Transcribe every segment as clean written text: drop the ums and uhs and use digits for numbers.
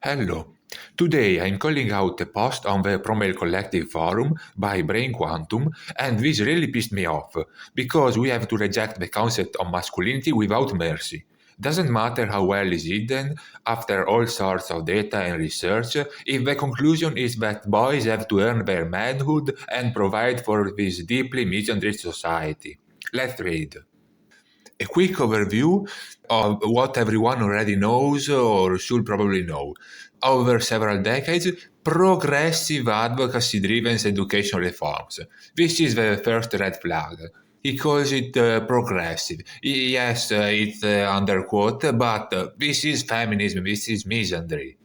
Hello. Today I'm calling out a post on the Promel Collective forum by Brain Quantum, and this really pissed me off, because we have to reject the concept of masculinity without mercy. Doesn't matter how well is hidden, after all sorts of data and research, if the conclusion is that boys have to earn their manhood and provide for this deeply misandrist society. Let's read. A quick overview of what everyone already knows or should probably know. Over several decades, progressive advocacy driven education reforms. This is the first red flag. He calls it progressive. Yes, it's under quote, but this is feminism, this is misandry.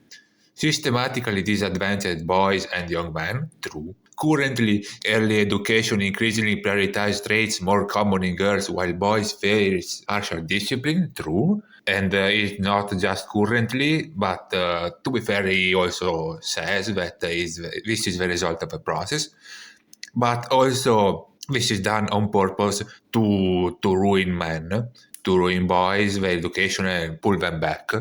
Systematically disadvantaged boys and young men, true. Currently, early education increasingly prioritizes traits more common in girls while boys face harsher discipline, true. And it's not just currently, but to be fair, he also says that this is the result of a process. But also, this is done on purpose to ruin men, to ruin boys, their education, and pull them back.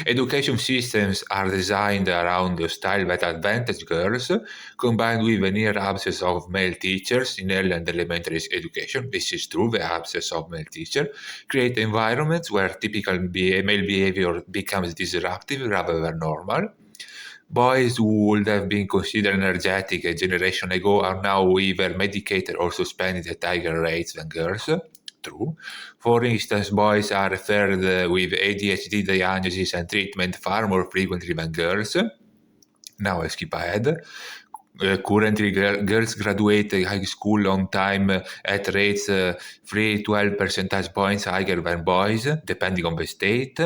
Education systems are designed around the style that advantage girls, combined with a near absence of male teachers in early and elementary education. This is true, the absence of male teacher create environments where typical male behavior becomes disruptive rather than normal. Boys who would have been considered energetic a generation ago are now either medicated or suspended at higher rates than girls. True. For instance, boys are referred with ADHD diagnosis and treatment far more frequently than girls. Now I skip ahead. Currently, girls graduate high school on time at rates 3-12 percentage points higher than boys, depending on the state.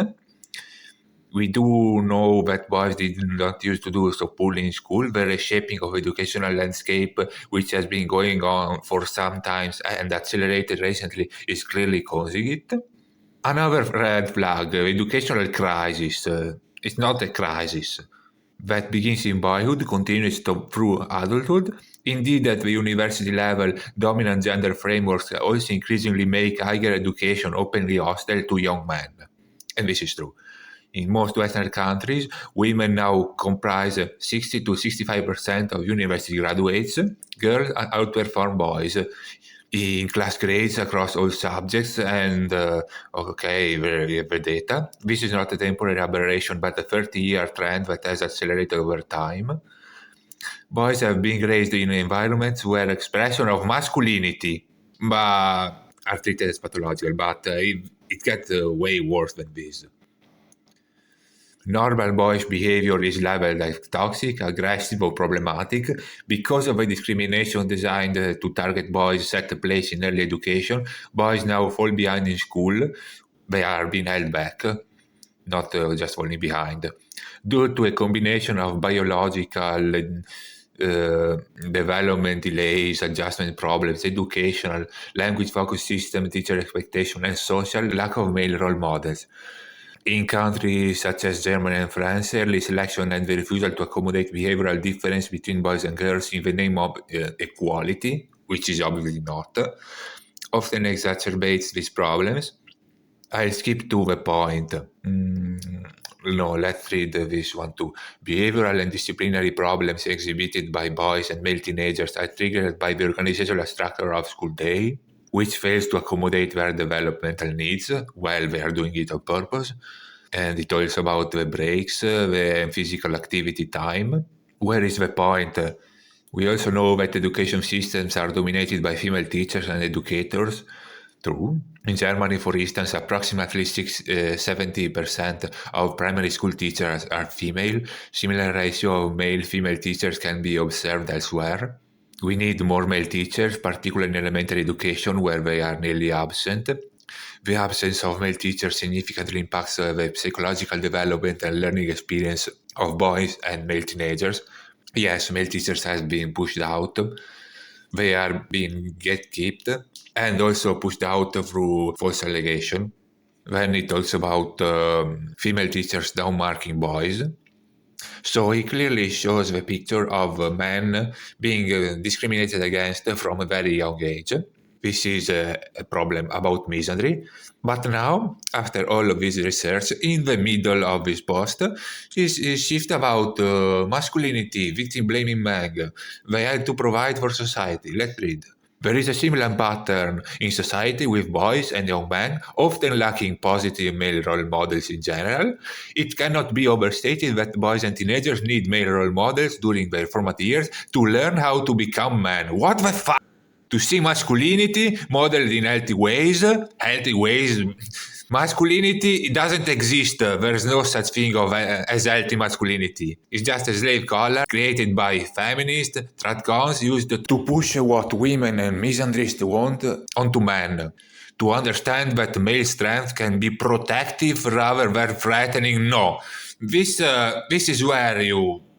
We do know that boys did not used to do so poorly in school. The reshaping of educational landscape, which has been going on for some time and accelerated recently, is clearly causing it. Another red flag, educational crisis. It's not a crisis that begins in boyhood, continues through adulthood. Indeed, at the university level, dominant gender frameworks also increasingly make higher education openly hostile to young men. And this is true. In most Western countries, women now comprise 60 to 65% of university graduates. Girls outperform boys in class grades across all subjects, and we have the data. This is not a temporary aberration, but a 30-year trend that has accelerated over time. Boys have been raised in environments where expression of masculinity are treated as pathological, but it gets way worse than this. Normal boyish behavior is labeled as toxic, aggressive, or problematic because of a discrimination designed to target boys set a place in early education. Boys now fall behind in school. They are being held back, not just falling behind, due to a combination of biological development delays, adjustment problems, educational, language-focused system, teacher expectation, and social lack of male role models. In countries such as Germany and France, early selection and the refusal to accommodate behavioral difference between boys and girls in the name of equality, which is obviously not, often exacerbates these problems. I'll skip to the point. No, let's read this one too. Behavioral and disciplinary problems exhibited by boys and male teenagers are triggered by the organizational structure of school day, which fails to accommodate their developmental needs while they are doing it on purpose. And it talks about the breaks, the physical activity time. Where is the point? We also know that education systems are dominated by female teachers and educators. True. In Germany, for instance, approximately 70% of primary school teachers are female. Similar ratio of male-female teachers can be observed elsewhere. We need more male teachers, particularly in elementary education, where they are nearly absent. The absence of male teachers significantly impacts the psychological development and learning experience of boys and male teenagers. Yes, male teachers have been pushed out. They are being gatekept and also pushed out through false allegation. Then it talks about female teachers downmarking boys. So he clearly shows the picture of men being discriminated against from a very young age. This is a problem about misandry. But now, after all of this research, in the middle of this post, is shift about masculinity, victim blaming Meg. They had to provide for society. Let's read. There is a similar pattern in society with boys and young men, often lacking positive male role models in general. It cannot be overstated that boys and teenagers need male role models during their formative years to learn how to become men. What the fuck? To see masculinity modeled in healthy ways. Masculinity doesn't exist. There's no such thing as healthy masculinity. It's just a slave collar created by feminists, tradcons used to push what women and misandrists want onto men. To understand that male strength can be protective rather than threatening. No, this is where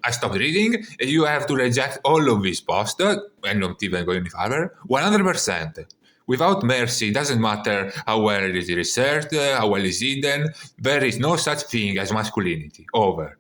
I stopped reading. You have to reject all of this post. I'm not even going any further. 100%. Without mercy, it doesn't matter how well it is researched, how well it is hidden. There is no such thing as masculinity. Over.